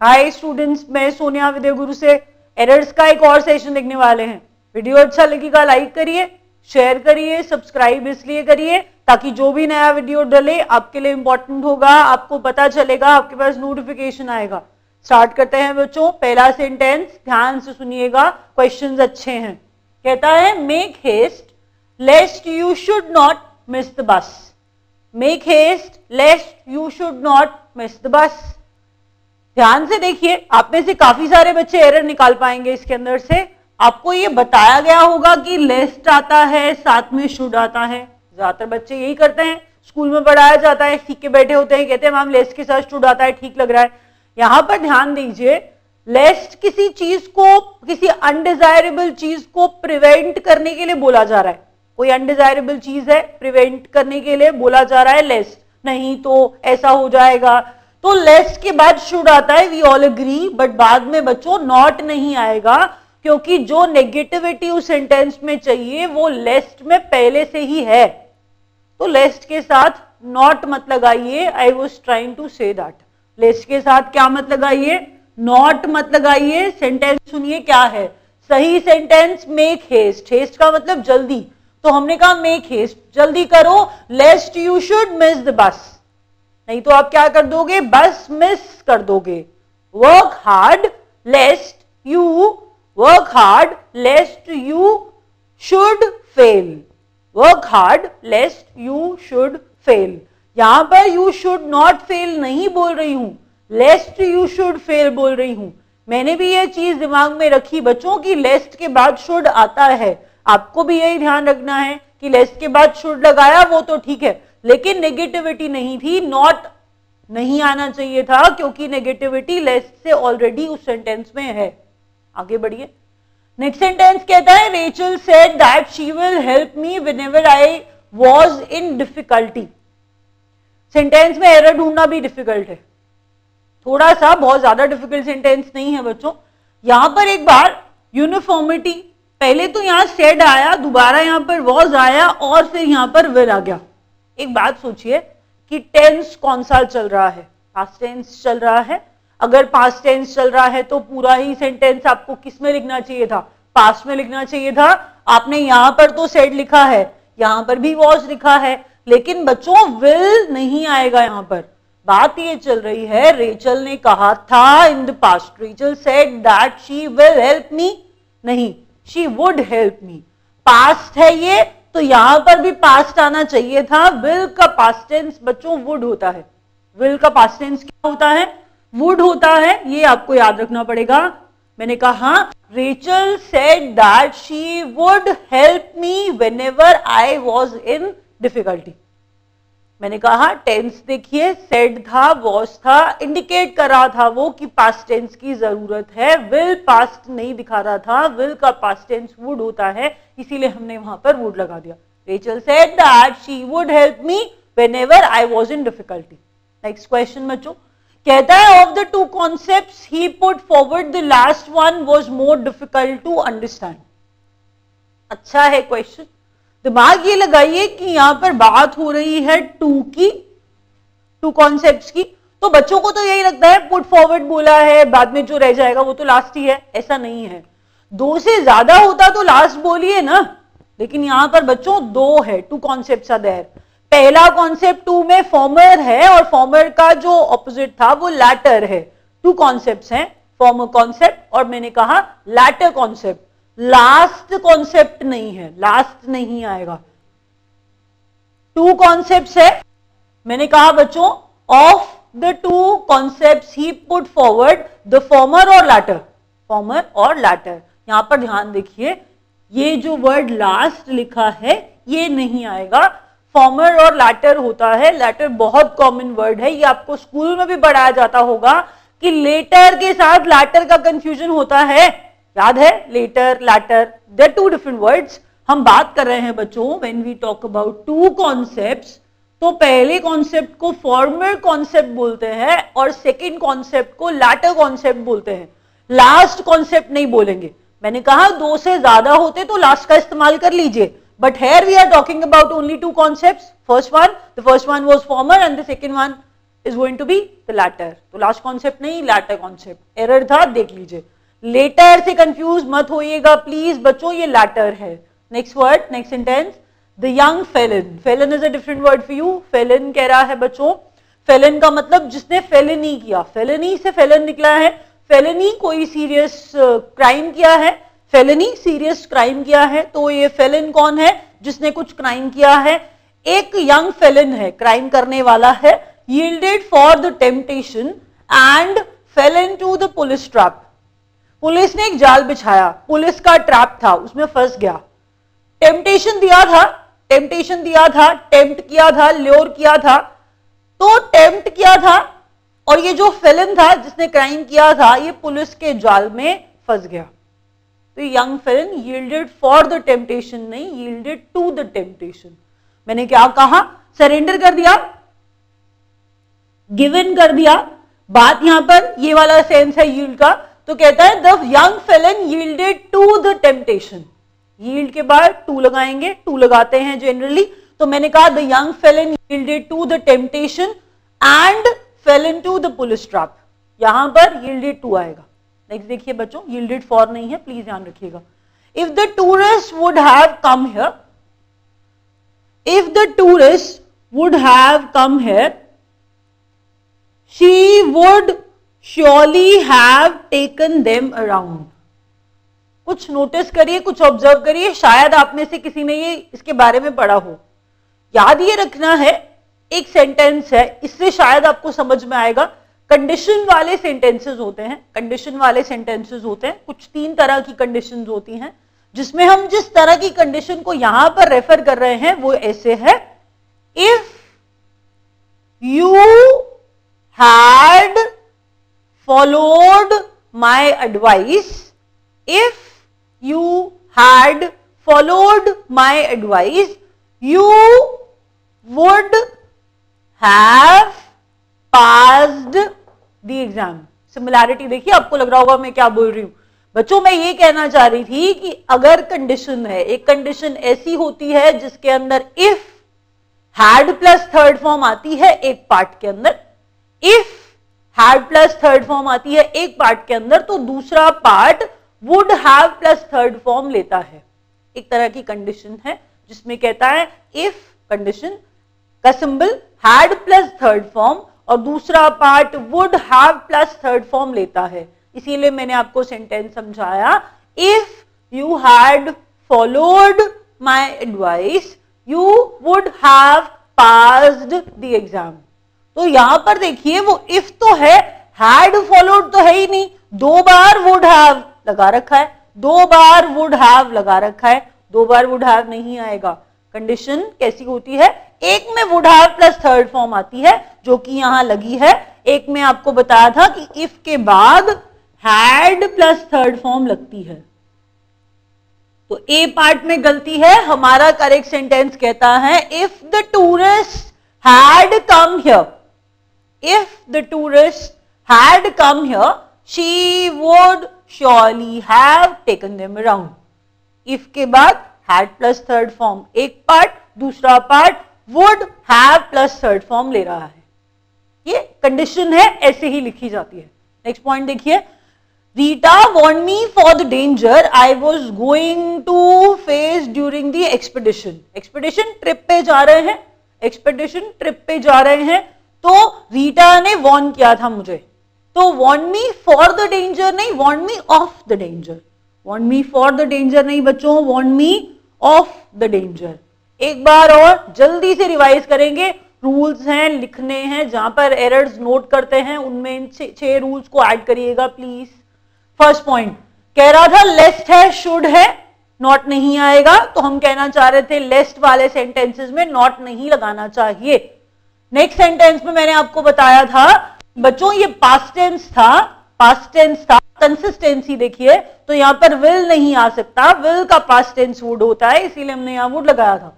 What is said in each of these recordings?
Hi students, मैं सोनिया विद्या गुरु से errors का एक और सेशन देखने वाले हैं। वीडियो अच्छा लगेगा लाइक करिए, शेयर करिए, सब्सक्राइब इसलिए करिए ताकि जो भी नया वीडियो डले आपके लिए इंपॉर्टेंट होगा, आपको पता चलेगा, आपके पास नोटिफिकेशन आएगा। स्टार्ट करते हैं बच्चों। पहला सेंटेंस ध्यान से सुनिएगा, क्वेश्चंस अच्छे हैं। कहता है make haste lest you should not miss the bus. Make haste lest you should not miss the bus. ध्यान से देखिए, आप में से काफी सारे बच्चे एरर निकाल पाएंगे इसके अंदर से। आपको ये बताया गया होगा कि लेस्ट आता है, साथ में शुड आता है। ज्यादातर बच्चे यही करते हैं, स्कूल में पढ़ाया जाता है, सीख के बैठे होते हैं, कहते हैं मैम लेस्ट के साथ शुड आता है, ठीक लग रहा है। यहां पर ध्यान दीजिए, लेस्ट किसी चीज को, किसी अनडिजायरेबल चीज को प्रिवेंट करने के लिए बोला जा रहा है। कोई अनडिजायरेबल चीज है, प्रिवेंट करने के लिए बोला जा रहा है लेस्ट, नहीं तो ऐसा हो जाएगा। तो लेस्ट के बाद शुड आता है, वी ऑल एग्री, बट बाद में बच्चों नॉट नहीं आएगा, क्योंकि जो नेगेटिविटी उस सेंटेंस में चाहिए वो लेस्ट में पहले से ही है। तो लेस्ट के साथ नॉट मत लगाइए, I was trying to say that. Lest के साथ क्या मत लगाइए, नॉट मत लगाइए। सेंटेंस सुनिए क्या है, सही सेंटेंस मेक हेस्ट। हेस्ट का मतलब जल्दी, तो हमने कहा मेक हेस्ट, जल्दी करो, लेस्ट यू शुड मिस द बस। नहीं तो आप क्या कर दोगे, बस मिस कर दोगे। Work hard लेस्ट you, work hard लेस्ट you should fail. Work hard लेस्ट you should fail. यहां पर यू शुड नॉट फेल नहीं बोल रही हूं, लेस्ट यू शुड फेल बोल रही हूं। मैंने भी ये चीज दिमाग में रखी बच्चों की लेस्ट के बाद शुड आता है। आपको भी यही ध्यान रखना है कि लेस्ट के बाद शुड लगाया वो तो ठीक है, लेकिन नेगेटिविटी नहीं थी, नॉट नहीं आना चाहिए था, क्योंकि नेगेटिविटी लेस्ट से ऑलरेडी उस सेंटेंस में है। आगे बढ़िए। नेक्स्ट सेंटेंस कहता है Rachel said that she will help me whenever I was in difficulty. Sentence में एरर ढूंढना भी डिफिकल्ट है थोड़ा सा, बहुत ज्यादा डिफिकल्ट सेंटेंस नहीं है बच्चों। यहां पर एक बार यूनिफॉर्मिटी, पहले तो यहां सेड आया, दोबारा यहां पर वॉज आया और फिर यहां पर विल आ गया। एक बात सोचिए कि टेंस कौन सा चल रहा है, पास्ट टेंस चल रहा है। अगर पास्ट टेंस चल रहा है तो पूरा ही सेंटेंस आपको किस में लिखना चाहिए था, पास्ट में लिखना चाहिए था। आपने यहां पर तो सेड लिखा है, यहां पर भी वॉज लिखा है, लेकिन बच्चों विल नहीं आएगा यहां पर। बात ये चल रही है, रेचल ने कहा था in the past, Rachel said that she will help me, नहीं she would help me. Past है ये, तो यहां पर भी पास्ट आना चाहिए था। विल का पास्ट टेंस बच्चों वुड होता है। विल का पास्ट टेंस क्या होता है, वुड होता है, ये आपको याद रखना पड़ेगा। मैंने कहा Rachel said that she would help me whenever I was in difficulty. मैंने कहा टेंस देखिए, सेड था, वॉज था, इंडिकेट कर रहा था वो कि पास्ट टेंस की जरूरत है। विल पास्ट नहीं दिखा रहा था, विल का पास्ट टेंस वुड होता है, इसीलिए हमने वहां पर वुड लगा दिया। Rachel said that she would help me whenever I was in difficulty. Next question बच्चों कहता है of the two concepts he put forward the last one was more difficult to understand. अच्छा है क्वेश्चन, दिमाग ये लगाइए कि यहां पर बात हो रही है टू की, टू कॉन्सेप्ट्स की। तो बच्चों को तो यही लगता है पुट फॉरवर्ड बोला है, बाद में जो रह जाएगा वो तो लास्ट ही है। ऐसा नहीं है, दो से ज्यादा होता तो लास्ट बोलिए ना, लेकिन यहां पर बच्चों दो है, टू कॉन्सेप्ट्स आर देयर। पहला कॉन्सेप्ट टू में फॉर्मर है और फॉर्मर का जो ऑपोजिट था वो लैटर है। टू कॉन्सेप्ट्स हैं, फॉर्मर कॉन्सेप्ट और मैंने कहा लैटर कॉन्सेप्ट। लास्ट कॉन्सेप्ट नहीं है, लास्ट नहीं आएगा। टू कॉन्सेप्ट्स है, मैंने कहा बच्चों of the two concepts he put forward the former और लैटर, फॉर्मर और लैटर। यहां पर ध्यान देखिए, ये जो वर्ड लास्ट लिखा है ये नहीं आएगा, फॉर्मर और लैटर होता है। लैटर बहुत कॉमन वर्ड है, ये आपको स्कूल में भी पढ़ाया जाता होगा कि लेटर के साथ लैटर का कंफ्यूजन होता है, याद है, letter latter, they two different words. हम बात कर रहे हैं बच्चों when we talk about two concepts, तो पहले कॉन्सेप्ट को फॉर्मर कॉन्सेप्ट बोलते हैं और सेकंड कॉन्सेप्ट को लैटर कॉन्सेप्ट बोलते हैं। लास्ट कॉन्सेप्ट नहीं बोलेंगे। मैंने कहा दो से ज्यादा होते तो लास्ट का इस्तेमाल कर लीजिए, but here we are talking about only two concepts. The first one was former and the second one is going to be the latter. तो लास्ट कॉन्सेप्ट नहीं, latter कॉन्सेप्ट, एरर था, देख लीजिए. लेटर से कंफ्यूज मत होइएगा please बच्चों, ये latter है. Next word, next sentence, the young fallen. Fallen is a different word for you. Fallen कह रहा है बच्चों, फेलन का मतलब जिसने फेलनी किया, फेलनी से फेलन निकला है. फेलनी कोई सीरियस क्राइम किया है, फेलनी सीरियस क्राइम किया है. तो ये फेलन कौन है? जिसने कुछ क्राइम किया है. एक यंग फेलन है, क्राइम करने वाला है. yielded for the temptation and fell into the police trap. Police ने एक जाल बिछाया, पुलिस का ट्रैप था, उसमें फंस गया. टेम्पटेशन दिया था, टेम्पटेशन दिया था, टेम्प्ट किया था, ल्योर किया था. तो टेम्प्ट किया था और ये जो फेलन था जिसने क्राइम किया था, ये पुलिस के जाल में फंस गया. तो young fallen yielded for the temptation नहीं, yielded to the temptation. मैंने क्या कहा? सरेंडर कर दिया, गिवन कर दिया. बात यहां पर ये वाला सेंस है यील्ड का. तो कहता है the young fallen yielded to the temptation. Yield के बाद टू लगाएंगे, टू लगाते हैं जनरली. तो मैंने कहा the young fallen yielded to the temptation and fell into the police trap. यहां पर yielded to आएगा. नेक्स्ट देखिए बच्चों, yielded for नहीं है, प्लीज ध्यान रखिएगा. If the tourist would have come here, if the tourist would have come here, she would surely have taken them around. कुछ नोटिस करिए, कुछ ऑब्जर्व करिए, शायद आप में से किसी ने ये इसके बारे में पढ़ा हो. याद ये रखना है, एक सेंटेंस है, इससे शायद आपको समझ में आएगा. कंडीशन वाले सेंटेंसेस होते हैं, कंडीशन वाले सेंटेंसेस होते हैं. कुछ 3 तरह की कंडीशंस होती हैं, जिसमें हम जिस तरह की कंडीशन को यहां पर रेफर कर रहे हैं वो ऐसे है. If you had followed my advice, if you had followed my advice, you would have passed the exam. Similarity देखिए, आपको लग रहा होगा मैं क्या बोल रही हूं. बच्चों मैं ये कहना चाह रही थी कि अगर कंडीशन है, एक कंडीशन ऐसी होती है जिसके अंदर if had plus third form आती है एक पार्ट के अंदर, if had plus third form आती है एक पार्ट के अंदर, तो दूसरा part would have plus third form लेता है. एक तरह की कंडीशन है जिसमें कहता है इफ कंडीशन का symbol had plus third form और दूसरा part would have plus third form लेता है. इसीलिए मैंने आपको सेंटेंस समझाया, if you had followed my advice you would have passed the exam. तो यहां पर देखिए वो इफ तो है, हैड फॉलोड तो है ही नहीं. 2 बार वुड हैव लगा रखा है, 2 बार वुड हैव लगा रखा है, 2 बार वुड हैव नहीं आएगा. कंडीशन कैसी होती है, एक में would have plus third form आती है जो कि यहां लगी है. एक में आपको बताया था कि इफ के बाद हैड प्लस थर्ड फॉर्म लगती है. तो ए पार्ट में गलती है. हमारा करेक्ट सेंटेंस कहता है if the tourist had come here, if the tourist had come here she would surely have taken them around. If के बाद हैड प्लस थर्ड फॉर्म एक पार्ट, दूसरा part would have plus third form ले रहा है. ये condition है, ऐसे ही लिखी जाती है. नेक्स्ट पॉइंट देखिए, Rita warn me for the danger I was going to face during the expedition. Expedition trip पे जा रहे हैं, एक्सपेडिशन ट्रिप पे जा रहे हैं. तो रीटा ने वॉर्न किया था मुझे. तो warn me for the danger नहीं, warn me of the danger. Warn me for the danger नहीं बच्चों, warn me of the danger. एक बार और जल्दी से रिवाइज करेंगे. रूल्स हैं, लिखने हैं, जहां पर एरर्स नोट करते हैं उनमें इन 6 रूल्स को ऐड करिएगा प्लीज. फर्स्ट पॉइंट कह रहा था लेस्ट है, शुड है, नॉट नहीं आएगा. तो हम कहना चाह रहे थे लेस्ट वाले सेंटेंसेस में नॉट नहीं लगाना चाहिए. नेक्स्ट सेंटेंस में मैंने आपको बताया था बच्चों ये पास्ट टेंस था, पास्ट टेंस था. कंसिस्टेंसी देखिए, तो यहां पर विल नहीं आ सकता, विल का पास्ट टेंस वुड होता है, इसीलिए हमने यहां वुड लगाया था.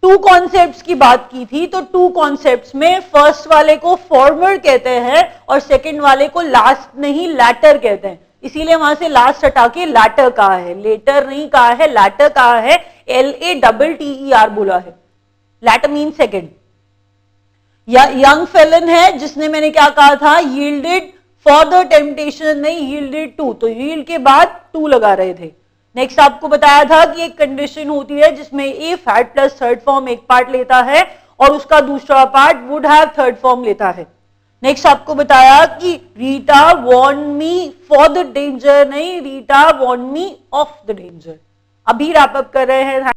2 कॉन्सेप्ट्स की बात की थी. तो 2 कॉन्सेप्ट्स में फर्स्ट वाले को फॉर्मर कहते हैं और सेकंड वाले को लास्ट नहीं लैटर कहते हैं. इसीलिए वहां से लास्ट हटा के लैटर कहा है, लेटर नहीं कहा है, लैटर कहा है. LATTER बोला है. Latter mean second. या यंग फेलन है जिसने, मैंने क्या कहा था, यील्डेड फॉर द टेम्पटेशन, नहीं यील्डेड टू, तो यील्ड के बाद टू लगा रहे थे। नेक्स्ट आपको बताया था कि एक कंडीशन होती है जिसमें ए फैट प्लस थर्ड फॉर्म एक पार्ट लेता है और उसका दूसरा part would have third form लेता है। नेक्स्ट आपको बताया कि Rita warn me for the danger, नहीं Rita warn me of the danger. अभी रैप अप कर रहे हैं।